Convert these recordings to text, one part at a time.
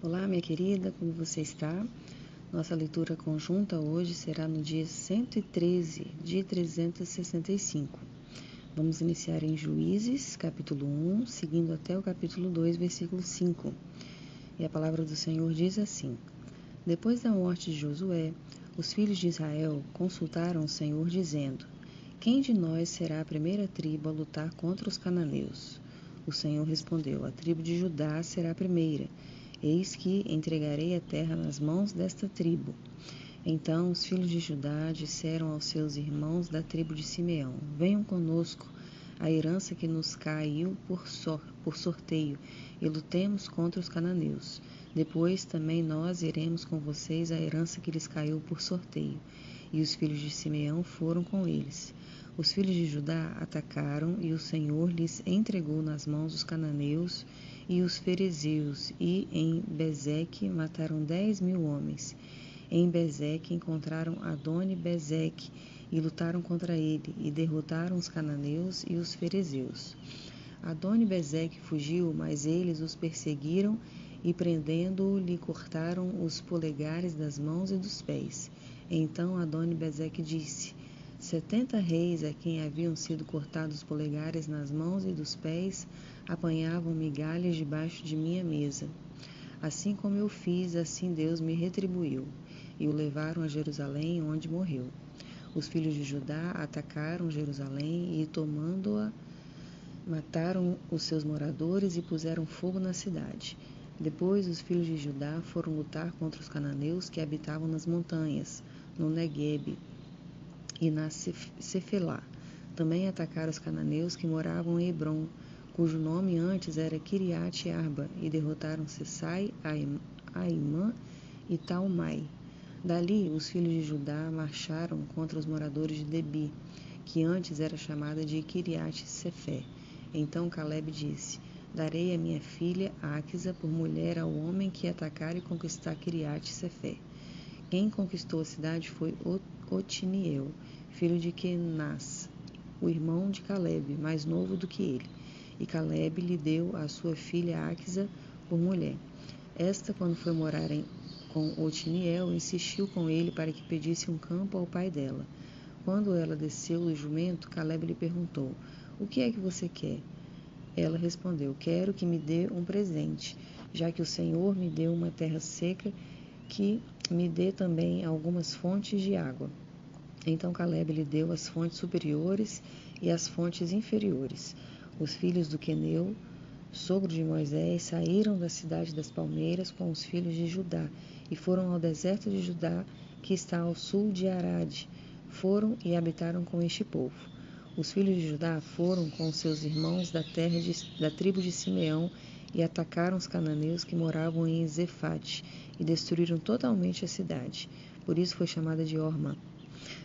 Olá, minha querida, como você está? Nossa leitura conjunta hoje será no dia 113 de 365. Vamos iniciar em Juízes, capítulo 1, seguindo até o capítulo 2, versículo 5. E a palavra do Senhor diz assim: Depois da morte de Josué, os filhos de Israel consultaram o Senhor, dizendo: Quem de nós será a primeira tribo a lutar contra os cananeus? O Senhor respondeu: A tribo de Judá será a primeira. Eis que entregarei a terra nas mãos desta tribo. Então os filhos de Judá disseram aos seus irmãos da tribo de Simeão: Venham conosco a herança que nos caiu por sorteio, e lutemos contra os cananeus. Depois também nós iremos com vocês a herança que lhes caiu por sorteio. E os filhos de Simeão foram com eles. Os filhos de Judá atacaram, e o Senhor lhes entregou nas mãos os cananeus e os ferezeus, e em Bezeque mataram 10.000 homens. Em Bezeque encontraram Adoni-Bezeque e lutaram contra ele, e derrotaram os cananeus e os ferezeus. Adoni-Bezeque fugiu, mas eles os perseguiram e, prendendo-o, lhe cortaram os polegares das mãos e dos pés. Então Adoni-Bezeque disse: 70 reis a quem haviam sido cortados os polegares nas mãos e dos pés apanhavam migalhas debaixo de minha mesa. Assim como eu fiz, assim Deus me retribuiu. E o levaram a Jerusalém, onde morreu. Os filhos de Judá atacaram Jerusalém e, tomando-a, mataram os seus moradores e puseram fogo na cidade. Depois os filhos de Judá foram lutar contra os cananeus que habitavam nas montanhas, no Neguebe e na Cefelá. Também atacaram os cananeus que moravam em Hebrom, cujo nome antes era Quiriate-Arba, e derrotaram Sesai, Aimã e Talmai. Dali, os filhos de Judá marcharam contra os moradores de Debi, que antes era chamada de Quiriate-Sefé. Então Calebe disse: Darei a minha filha Áquisa por mulher ao homem que atacar e conquistar Quiriate-Sefé. Quem conquistou a cidade foi Otiniel, filho de Kenaz, o irmão de Calebe, mais novo do que ele. E Calebe lhe deu a sua filha Áquisa por mulher. Esta, quando foi morar com Otiniel, insistiu com ele para que pedisse um campo ao pai dela. Quando ela desceu do jumento, Calebe lhe perguntou: O que é que você quer? Ela respondeu: Quero que me dê um presente, já que o Senhor me deu uma terra seca, que me dê também algumas fontes de água. Então Calebe lhe deu as fontes superiores e as fontes inferiores. Os filhos do Queneu, sogro de Moisés, saíram da cidade das palmeiras com os filhos de Judá e foram ao deserto de Judá, que está ao sul de Arade. Foram e habitaram com este povo. Os filhos de Judá foram com seus irmãos da tribo de Simeão e atacaram os cananeus que moravam em Zefate e destruíram totalmente a cidade. Por isso foi chamada de Ormá.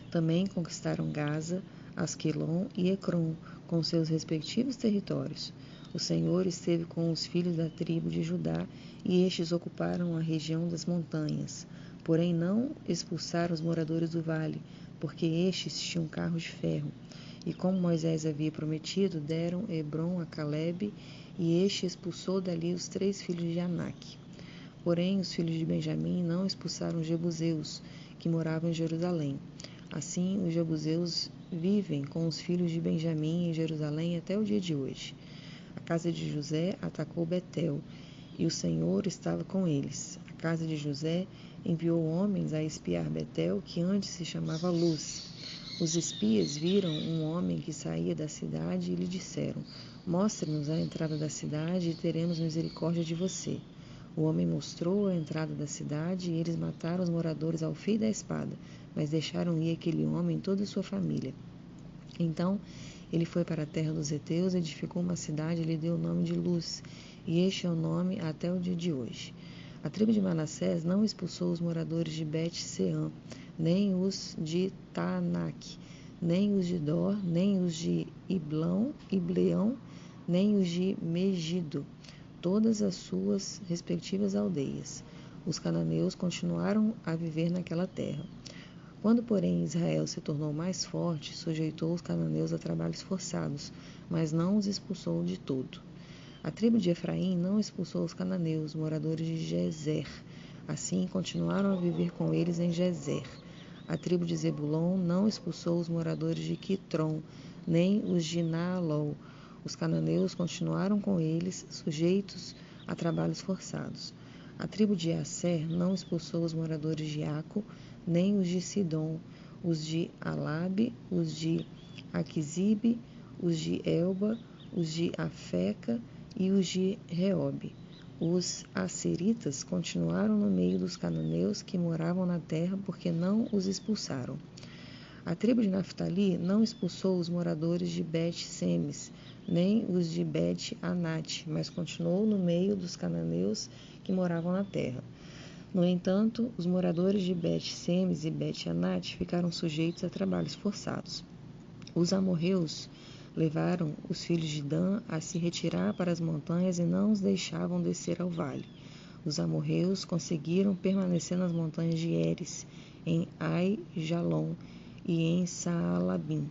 Também conquistaram Gaza, Asquelon e Ecrom, com seus respectivos territórios. O Senhor esteve com os filhos da tribo de Judá, e estes ocuparam a região das montanhas. Porém não expulsaram os moradores do vale, porque estes tinham carros de ferro. E como Moisés havia prometido, deram Hebrom a Calebe, e este expulsou dali os 3 filhos de Anak. Porém os filhos de Benjamim não expulsaram os jebuseus, que moravam em Jerusalém. Assim, os jebuseus vivem com os filhos de Benjamim em Jerusalém até o dia de hoje. A casa de José atacou Betel, e o Senhor estava com eles. A casa de José enviou homens a espiar Betel, que antes se chamava Luz. Os espias viram um homem que saía da cidade e lhe disseram: Mostre-nos a entrada da cidade e teremos misericórdia de você. O homem mostrou a entrada da cidade e eles mataram os moradores ao fio da espada, mas deixaram ir aquele homem e toda a sua família. Então ele foi para a terra dos heteus, edificou uma cidade e lhe deu o nome de Luz, e este é o nome até o dia de hoje. A tribo de Manassés não expulsou os moradores de Bet-Seã, nem os de Taanac, nem os de Dor, nem os de Ibleão, nem os de Megido, todas as suas respectivas aldeias. Os cananeus continuaram a viver naquela terra. Quando, porém, Israel se tornou mais forte, sujeitou os cananeus a trabalhos forçados, mas não os expulsou de todo. A tribo de Efraim não expulsou os cananeus, moradores de Gezer. Assim, continuaram a viver com eles em Gezer. A tribo de Zebulon não expulsou os moradores de Quitron, nem os de Naalol. Os cananeus continuaram com eles, sujeitos a trabalhos forçados. A tribo de Asser não expulsou os moradores de Aco, nem os de Sidom, os de Alabe, os de Aquisibe, os de Elba, os de Afeca e os de Reobe. Os asseritas continuaram no meio dos cananeus que moravam na terra, porque não os expulsaram. A tribo de Naftali não expulsou os moradores de Bet-Semes, nem os de Bet-Anate, mas continuou no meio dos cananeus que moravam na terra. No entanto, os moradores de Bet-Semes e Bet-Anate ficaram sujeitos a trabalhos forçados. Os amorreus levaram os filhos de Dan a se retirar para as montanhas e não os deixavam descer ao vale. Os amorreus conseguiram permanecer nas montanhas de Eres, em Ai-Jalon e em Saalabim.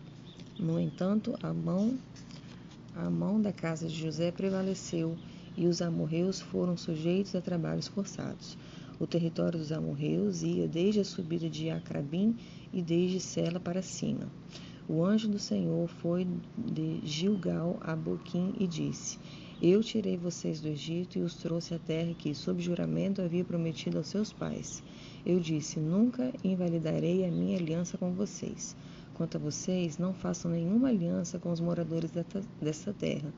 No entanto, a mão da casa de José prevaleceu e os amorreus foram sujeitos a trabalhos forçados. O território dos amorreus ia desde a subida de Acrabim e desde Sela para cima. O anjo do Senhor foi de Gilgal a Boquim e disse: Eu tirei vocês do Egito e os trouxe à terra que, sob juramento, havia prometido aos seus pais. Eu disse: Nunca invalidarei a minha aliança com vocês. Quanto a vocês, não façam nenhuma aliança com os moradores desta terra.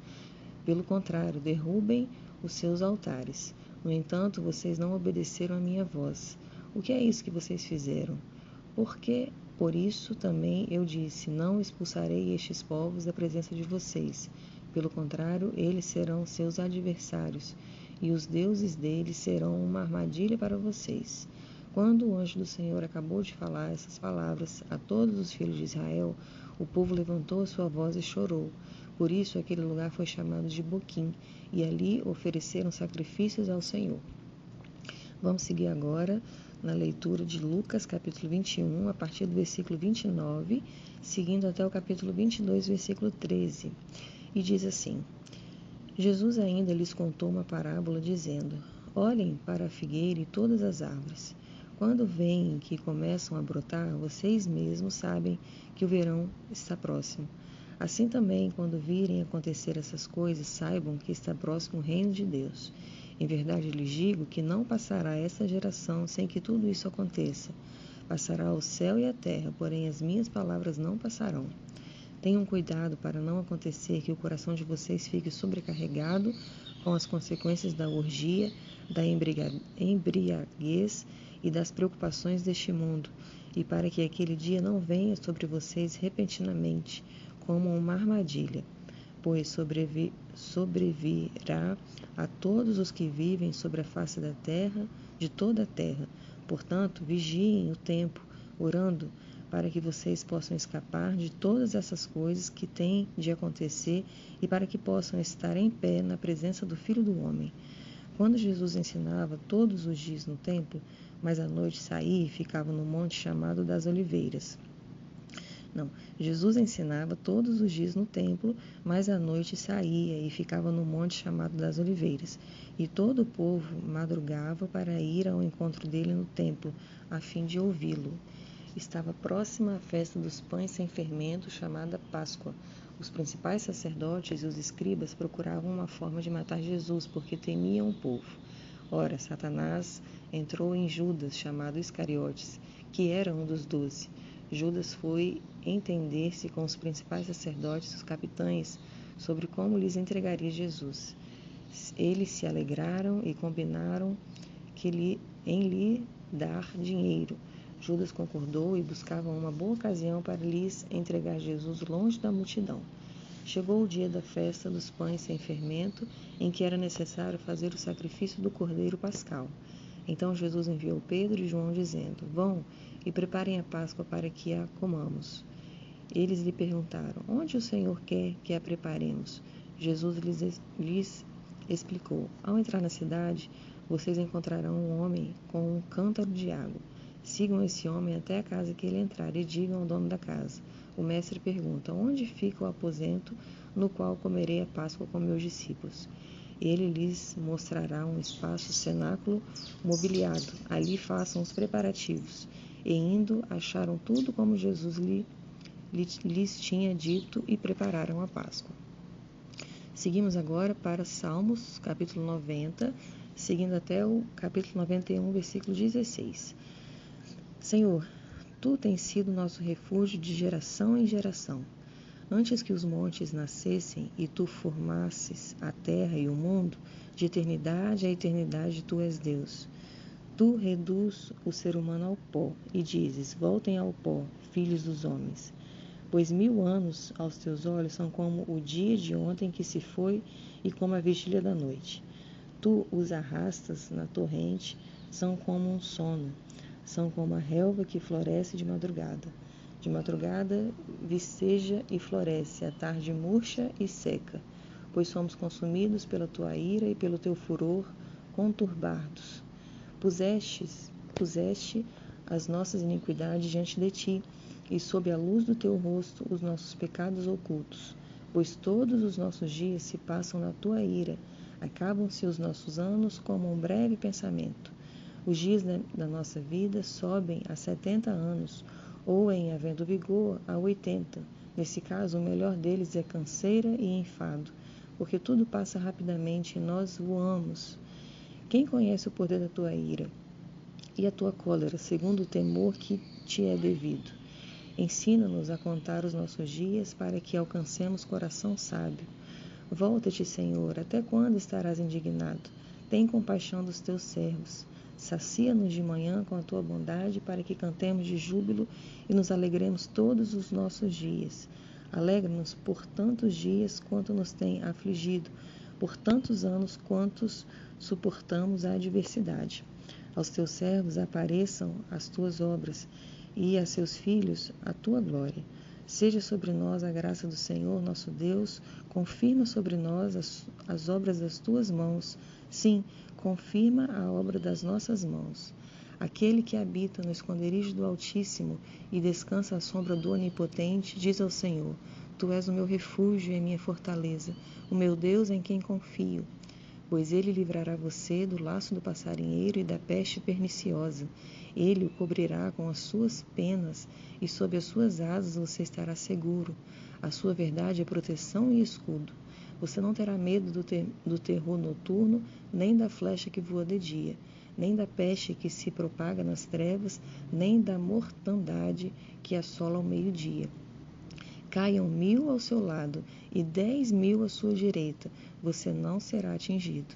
Pelo contrário, derrubem os seus altares. No entanto, vocês não obedeceram à minha voz. O que é isso que vocês fizeram? Por isso também eu disse: Não expulsarei estes povos da presença de vocês. Pelo contrário, eles serão seus adversários, e os deuses deles serão uma armadilha para vocês. Quando o anjo do Senhor acabou de falar essas palavras a todos os filhos de Israel, o povo levantou a sua voz e chorou. Por isso aquele lugar foi chamado de Boquim, e ali ofereceram sacrifícios ao Senhor. Vamos seguir agora na leitura de Lucas, capítulo 21, a partir do versículo 29, seguindo até o capítulo 22, versículo 13. E diz assim: Jesus ainda lhes contou uma parábola, dizendo: Olhem para a figueira e todas as árvores. Quando veem que começam a brotar, vocês mesmos sabem que o verão está próximo. Assim também, quando virem acontecer essas coisas, saibam que está próximo o reino de Deus. Em verdade lhes digo que não passará essa geração sem que tudo isso aconteça. Passará o céu e a terra, porém as minhas palavras não passarão. Tenham cuidado para não acontecer que o coração de vocês fique sobrecarregado com as consequências da orgia, da embriaguez e das preocupações deste mundo, e para que aquele dia não venha sobre vocês repentinamente, como uma armadilha, pois sobrevirá a todos os que vivem sobre a face da terra, de toda a terra. Portanto, vigiem o tempo, orando, para que vocês possam escapar de todas essas coisas que têm de acontecer e para que possam estar em pé na presença do Filho do Homem. Quando Jesus ensinava todos os dias no templo, mas à noite saía e ficava no monte chamado das Oliveiras. Jesus ensinava todos os dias no templo, mas à noite saía e ficava no monte chamado das Oliveiras. E todo o povo madrugava para ir ao encontro dele no templo, a fim de ouvi-lo. Estava próxima a festa dos pães sem fermento, chamada Páscoa. Os principais sacerdotes e os escribas procuravam uma forma de matar Jesus, porque temiam o povo. Ora, Satanás entrou em Judas, chamado Iscariotes, que era um dos 12. Judas foi entender-se com os principais sacerdotes e os capitães sobre como lhes entregaria Jesus. Eles se alegraram e combinaram em lhe dar dinheiro. Judas concordou e buscava uma boa ocasião para lhes entregar Jesus longe da multidão. Chegou o dia da festa dos pães sem fermento, em que era necessário fazer o sacrifício do cordeiro pascal. Então Jesus enviou Pedro e João, dizendo: Vão e preparem a Páscoa para que a comamos. Eles lhe perguntaram: Onde o Senhor quer que a preparemos? Jesus lhes explicou: Ao entrar na cidade, vocês encontrarão um homem com um cântaro de água. Sigam esse homem até a casa que ele entrar e digam ao dono da casa: O mestre pergunta: Onde fica o aposento no qual comerei a Páscoa com meus discípulos? Ele lhes mostrará um espaço cenáculo mobiliado. Ali façam os preparativos. E indo, acharam tudo como Jesus lhes tinha dito e prepararam a Páscoa. Seguimos agora para Salmos, capítulo 90, seguindo até o capítulo 91, versículo 16. Senhor, Tu tens sido nosso refúgio de geração em geração. Antes que os montes nascessem e Tu formasses a terra e o mundo, de eternidade a eternidade Tu és Deus. Tu reduz o ser humano ao pó e dizes, voltem ao pó, filhos dos homens. Pois 1000 anos aos teus olhos são como o dia de ontem que se foi e como a vigília da noite. Tu os arrastas na torrente, são como um sono, são como a relva que floresce de madrugada. De madrugada viceja e floresce, à tarde murcha e seca, pois somos consumidos pela tua ira e pelo teu furor conturbados. Puseste as nossas iniquidades diante de ti, e sob a luz do teu rosto os nossos pecados ocultos. Pois todos os nossos dias se passam na tua ira, acabam-se os nossos anos como um breve pensamento. Os dias da nossa vida sobem a 70 anos, ou, em havendo vigor, a 80. Nesse caso, o melhor deles é canseira e enfado, porque tudo passa rapidamente e nós voamos. Quem conhece o poder da tua ira e a tua cólera, segundo o temor que te é devido? Ensina-nos a contar os nossos dias, para que alcancemos coração sábio. Volta-te, Senhor, até quando estarás indignado? Tem compaixão dos teus servos. Sacia-nos de manhã com a tua bondade, para que cantemos de júbilo e nos alegremos todos os nossos dias. Alegra-nos por tantos dias quanto nos tem afligido, por tantos anos quantos suportamos a adversidade. Aos teus servos apareçam as tuas obras, e a seus filhos a tua glória. Seja sobre nós a graça do Senhor nosso Deus, confirma sobre nós as obras das tuas mãos. Sim, confirma a obra das nossas mãos. Aquele que habita no esconderijo do Altíssimo e descansa à sombra do Onipotente, diz ao Senhor, Tu és o meu refúgio e a minha fortaleza, o meu Deus em quem confio. Pois ele livrará você do laço do passarinheiro e da peste perniciosa. Ele o cobrirá com as suas penas, e sob as suas asas você estará seguro. A sua verdade é proteção e escudo. Você não terá medo do terror noturno, nem da flecha que voa de dia, nem da peste que se propaga nas trevas, nem da mortandade que assola ao meio-dia. Caiam 1000 ao seu lado e 10.000 à sua direita, você não será atingido.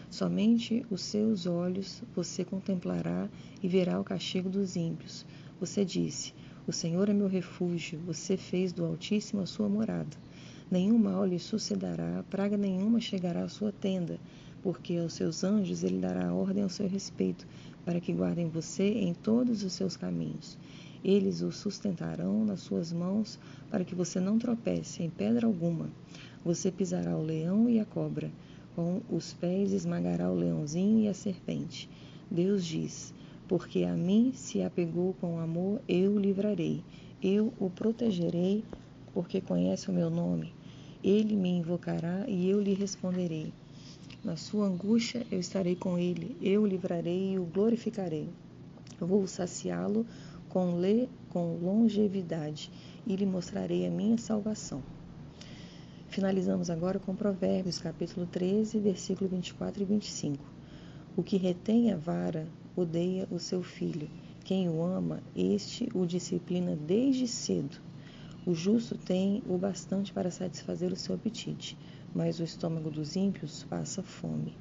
Somente os seus olhos você contemplará e verá o castigo dos ímpios. Você disse, o Senhor é meu refúgio, você fez do Altíssimo a sua morada. Nenhum mal lhe sucederá, praga nenhuma chegará à sua tenda, porque aos seus anjos ele dará ordem ao seu respeito, para que guardem você em todos os seus caminhos. Eles o sustentarão nas suas mãos, para que você não tropece em pedra alguma. Você pisará o leão e a cobra, com os pés esmagará o leãozinho e a serpente. Deus diz, porque a mim se apegou com amor, eu o livrarei. Eu o protegerei, porque conhece o meu nome. Ele me invocará e eu lhe responderei. Na sua angústia eu estarei com ele, eu o livrarei e o glorificarei. Vou saciá-lo com longevidade e lhe mostrarei a minha salvação. Finalizamos agora com Provérbios, capítulo 13, versículo 24 e 25. O que retém a vara odeia o seu filho. Quem o ama, este o disciplina desde cedo. O justo tem o bastante para satisfazer o seu apetite, mas o estômago dos ímpios passa fome.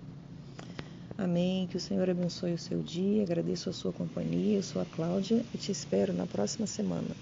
Amém. Que o Senhor abençoe o seu dia. Agradeço a sua companhia. Eu sou a Cláudia e te espero na próxima semana.